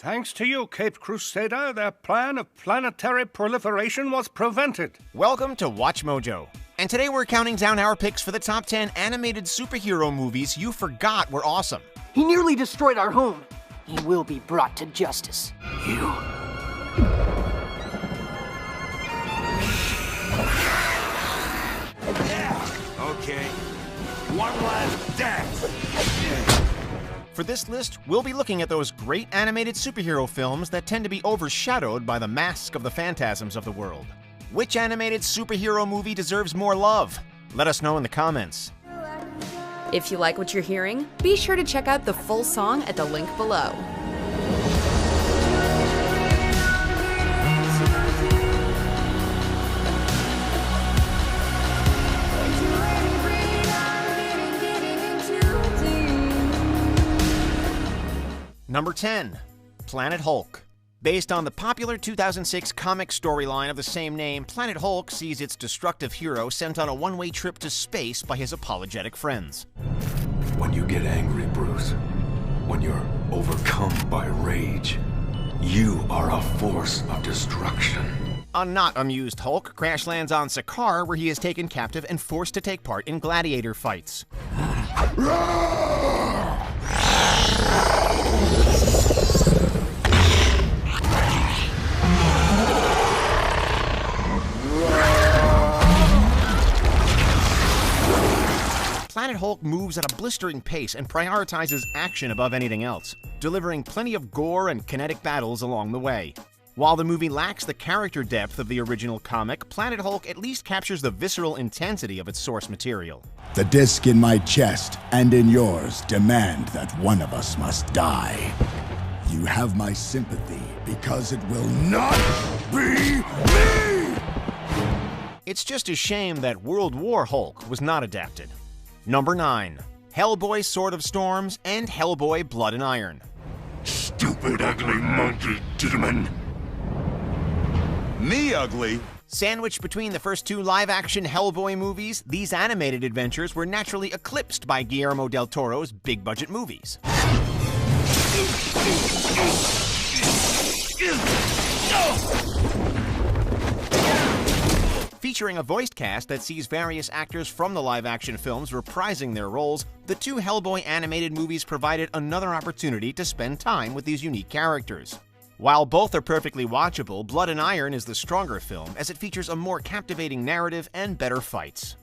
Thanks to you, Caped Crusader, their plan of planetary proliferation was prevented. Welcome to Watch Mojo. And today we're counting down our picks for the top 10 animated superhero movies you forgot were awesome. He nearly destroyed our home. He will be brought to justice. You. Okay. One last dance. For this list, we'll be looking at those great animated superhero films that tend to be overshadowed by the mask of the phantasms of the world. Which animated superhero movie deserves more love? Let us know in the comments. If you like what you're hearing, be sure to check out the full song at the link below. Number 10, Planet Hulk. Based on the popular 2006 comic storyline of the same name, Planet Hulk sees its destructive hero sent on a one-way trip to space by his apologetic friends. When you get angry, Bruce, when you're overcome by rage, you are a force of destruction. A not amused Hulk crash lands on Sakaar, where he is taken captive and forced to take part in gladiator fights. Planet Hulk moves at a blistering pace and prioritizes action above anything else, delivering plenty of gore and kinetic battles along the way. While the movie lacks the character depth of the original comic, Planet Hulk at least captures the visceral intensity of its source material. The disc in my chest and in yours demand that one of us must die. You have my sympathy because it will not be me! It's just a shame that World War Hulk was not adapted. Number 9, Hellboy Sword of Storms and Hellboy Blood and Iron. Stupid, ugly monkey demon. Me ugly? Sandwiched between the first two live-action Hellboy movies, these animated adventures were naturally eclipsed by Guillermo del Toro's big-budget movies. Featuring a voiced cast that sees various actors from the live-action films reprising their roles, the two Hellboy animated movies provided another opportunity to spend time with these unique characters. While both are perfectly watchable, Blood and Iron is the stronger film, as it features a more captivating narrative and better fights.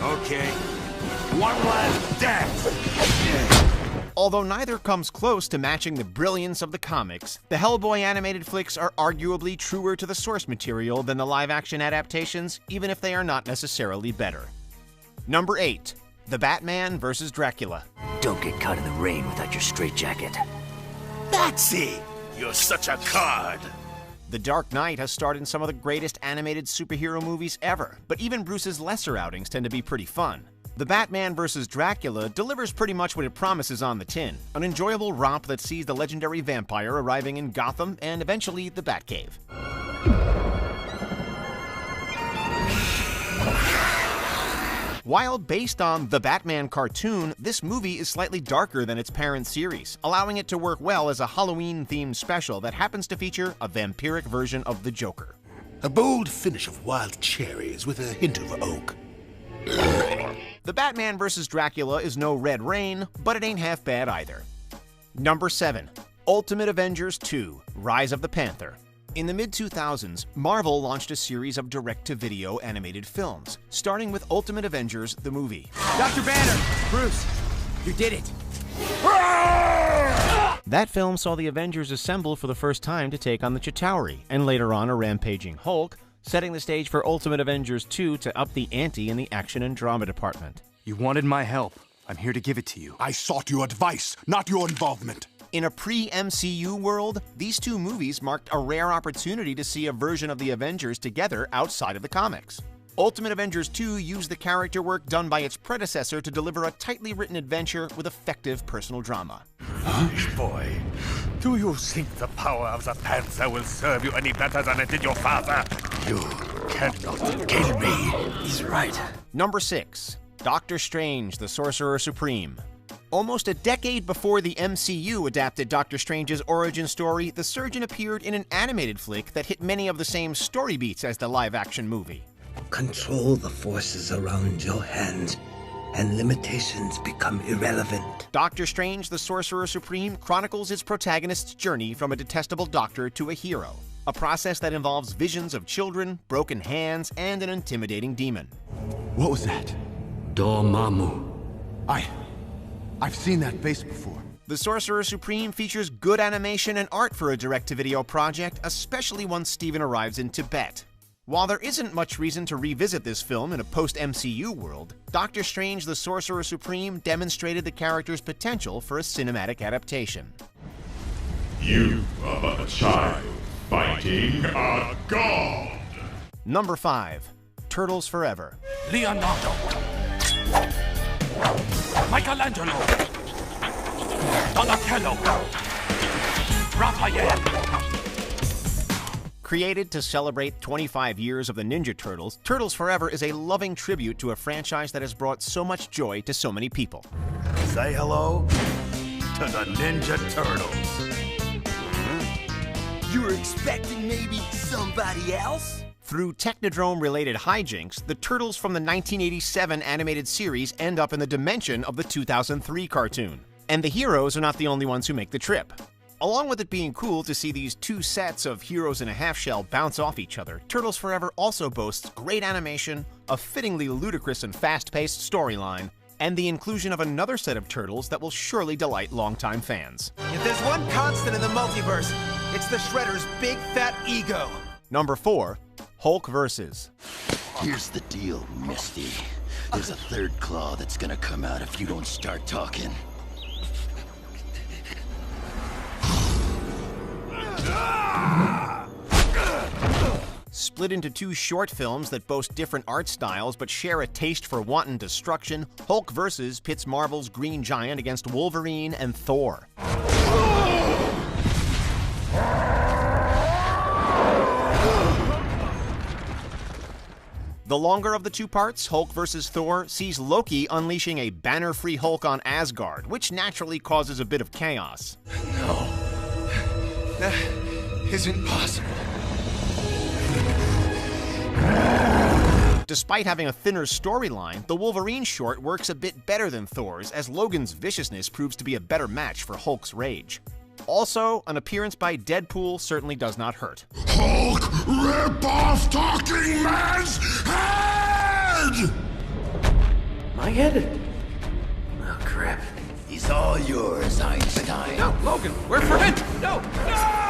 Okay. One last dance. Although neither comes close to matching the brilliance of the comics, the Hellboy animated flicks are arguably truer to the source material than the live-action adaptations, even if they are not necessarily better. Number 8, The Batman vs. Dracula. Don't get caught in the rain without your straitjacket. That's it. You're such a card. The Dark Knight has starred in some of the greatest animated superhero movies ever, but even Bruce's lesser outings tend to be pretty fun. The Batman vs. Dracula delivers pretty much what it promises on the tin, an enjoyable romp that sees the legendary vampire arriving in Gotham and eventually the Batcave. While based on the Batman cartoon, this movie is slightly darker than its parent series, allowing it to work well as a Halloween-themed special that happens to feature a vampiric version of the Joker. A bold finish of wild cherries with a hint of oak. The Batman vs. Dracula is no Red Rain, but it ain't half bad either. Number 7, Ultimate Avengers 2, Rise of the Panther. In the mid-2000s, Marvel launched a series of direct-to-video animated films, starting with Ultimate Avengers the movie. Dr. Banner! Bruce! You did it! That film saw the Avengers assemble for the first time to take on the Chitauri, and later on a rampaging Hulk, setting the stage for Ultimate Avengers 2 to up the ante in the action and drama department. You wanted my help. I'm here to give it to you. I sought your advice, not your involvement. In a pre-MCU world, these two movies marked a rare opportunity to see a version of the Avengers together outside of the comics. Ultimate Avengers 2 used the character work done by its predecessor to deliver a tightly written adventure with effective personal drama. Foolish boy, do you think the power of the Panther will serve you any better than it did your father? You cannot kill me. He's right. Number 6, Doctor Strange, the Sorcerer Supreme. Almost a decade before the MCU adapted Doctor Strange's origin story, the Surgeon appeared in an animated flick that hit many of the same story beats as the live-action movie. Control the forces around your hands, and limitations become irrelevant. Doctor Strange, the Sorcerer Supreme, chronicles its protagonist's journey from a detestable doctor to a hero, a process that involves visions of children, broken hands, and an intimidating demon. What was that? Dormammu. I've seen that face before. The Sorcerer Supreme features good animation and art for a direct-to-video project, especially once Steven arrives in Tibet. While there isn't much reason to revisit this film in a post-MCU world, Doctor Strange the Sorcerer Supreme demonstrated the character's potential for a cinematic adaptation. You are but a child fighting a god! Number 5. Turtles Forever. Leonardo. Michelangelo. Donatello. Raphael. Created to celebrate 25 years of the Ninja Turtles, Turtles Forever is a loving tribute to a franchise that has brought so much joy to so many people. Say hello to the Ninja Turtles. You were expecting maybe somebody else? Through Technodrome-related hijinks, the Turtles from the 1987 animated series end up in the dimension of the 2003 cartoon. And the heroes are not the only ones who make the trip. Along with it being cool to see these two sets of heroes in a half-shell bounce off each other, Turtles Forever also boasts great animation, a fittingly ludicrous and fast-paced storyline, and the inclusion of another set of turtles that will surely delight longtime fans. If there's one constant in the multiverse, it's the Shredder's big fat ego. Number 4. Hulk vs. Here's the deal, Misty. There's a third claw that's gonna come out if you don't start talking. Split into two short films that boast different art styles but share a taste for wanton destruction, Hulk vs. pits Marvel's Green Giant against Wolverine and Thor. The longer of the two parts, Hulk vs. Thor, sees Loki unleashing a banner-free Hulk on Asgard, which naturally causes a bit of chaos. No. That isn't possible. Despite having a thinner storyline, the Wolverine short works a bit better than Thor's, as Logan's viciousness proves to be a better match for Hulk's rage. Also, an appearance by Deadpool certainly does not hurt. Hulk, rip off Talking Man's head! My head? Oh, crap. He's all yours, Einstein. No, Logan, we're friends. No, no!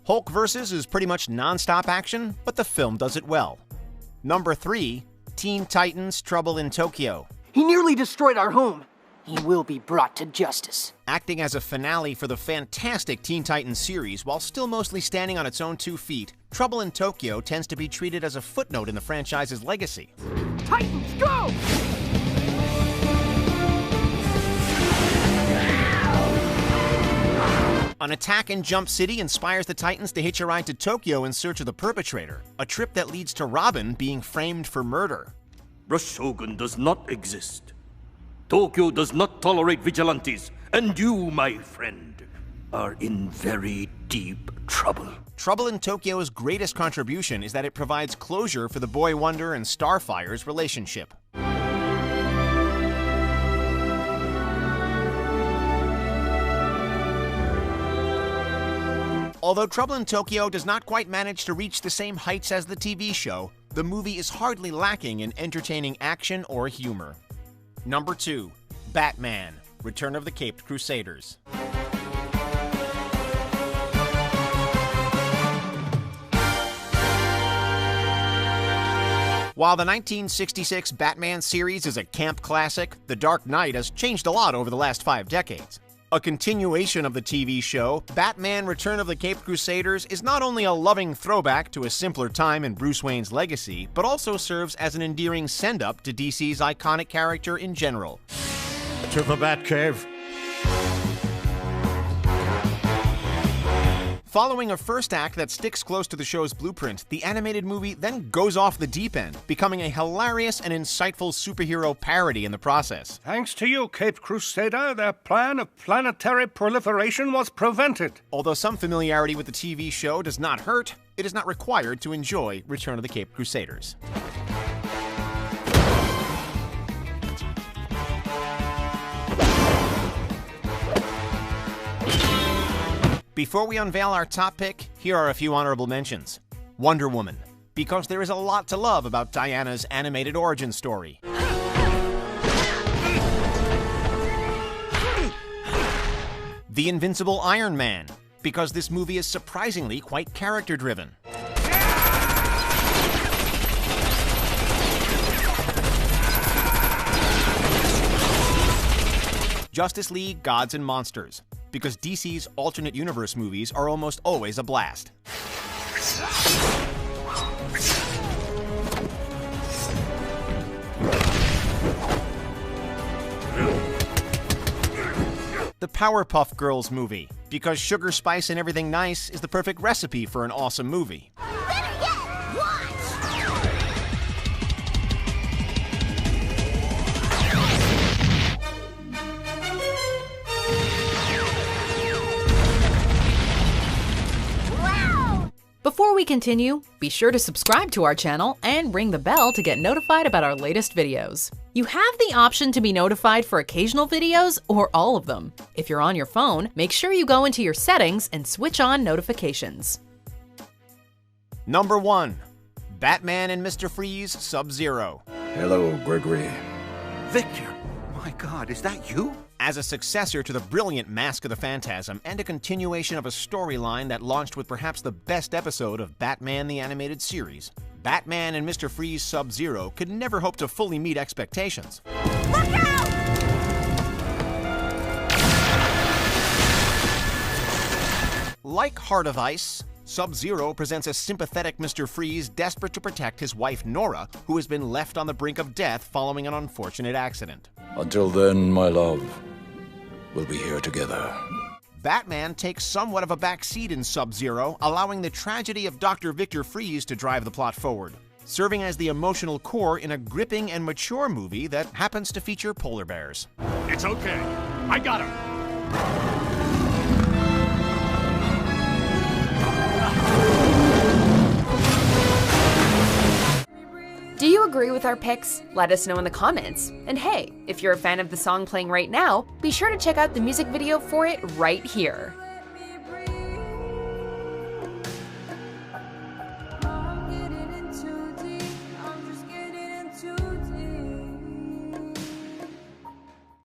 Hulk vs. is pretty much non-stop action, but the film does it well. Number 3. Teen Titans: Trouble in Tokyo. He nearly destroyed our home. He will be brought to justice. Acting as a finale for the fantastic Teen Titans series while still mostly standing on its own 2 feet, Trouble in Tokyo tends to be treated as a footnote in the franchise's legacy. Titans, go! An attack in Jump City inspires the Titans to hitch a ride to Tokyo in search of the perpetrator, a trip that leads to Robin being framed for murder. Rashogun does not exist. Tokyo does not tolerate vigilantes, and you, my friend, are in very deep trouble. Trouble in Tokyo's greatest contribution is that it provides closure for the Boy Wonder and Starfire's relationship. Although Trouble in Tokyo does not quite manage to reach the same heights as the TV show, the movie is hardly lacking in entertaining action or humor. Number 2. Batman: Return of the Caped Crusaders. While the 1966 Batman series is a camp classic, The Dark Knight has changed a lot over the last 5 decades. A continuation of the TV show, Batman: Return of the Caped Crusaders is not only a loving throwback to a simpler time in Bruce Wayne's legacy, but also serves as an endearing send-up to DC's iconic character in general. To the Batcave. Following a first act that sticks close to the show's blueprint, the animated movie then goes off the deep end, becoming a hilarious and insightful superhero parody in the process. Thanks to you, Cape Crusader, their plan of planetary proliferation was prevented. Although some familiarity with the TV show does not hurt, it is not required to enjoy Return of the Caped Crusaders. Before we unveil our top pick, here are a few honorable mentions. Wonder Woman, because there is a lot to love about Diana's animated origin story. The Invincible Iron Man, because this movie is surprisingly quite character-driven. Justice League Gods and Monsters, because DC's alternate universe movies are almost always a blast. The Powerpuff Girls movie, because sugar, spice, and everything nice is the perfect recipe for an awesome movie. Before we continue, be sure to subscribe to our channel and ring the bell to get notified about our latest videos. You have the option to be notified for occasional videos or all of them. If you're on your phone, make sure you go into your settings and switch on notifications. Number 1. Batman and Mr. Freeze Sub-Zero. Hello, Gregory. Victor, my God, is that you? As a successor to the brilliant Mask of the Phantasm and a continuation of a storyline that launched with perhaps the best episode of Batman the Animated Series, Batman and Mr. Freeze Sub-Zero could never hope to fully meet expectations. Look out! Like Heart of Ice, Sub-Zero presents a sympathetic Mr. Freeze desperate to protect his wife Nora, who has been left on the brink of death following an unfortunate accident. Until then, my love, we'll be here together. Batman takes somewhat of a backseat in Sub-Zero, allowing the tragedy of Dr. Victor Freeze to drive the plot forward, serving as the emotional core in a gripping and mature movie that happens to feature polar bears. It's okay. I got him. Do you agree with our picks? Let us know in the comments. And hey, if you're a fan of the song playing right now, be sure to check out the music video for it right here.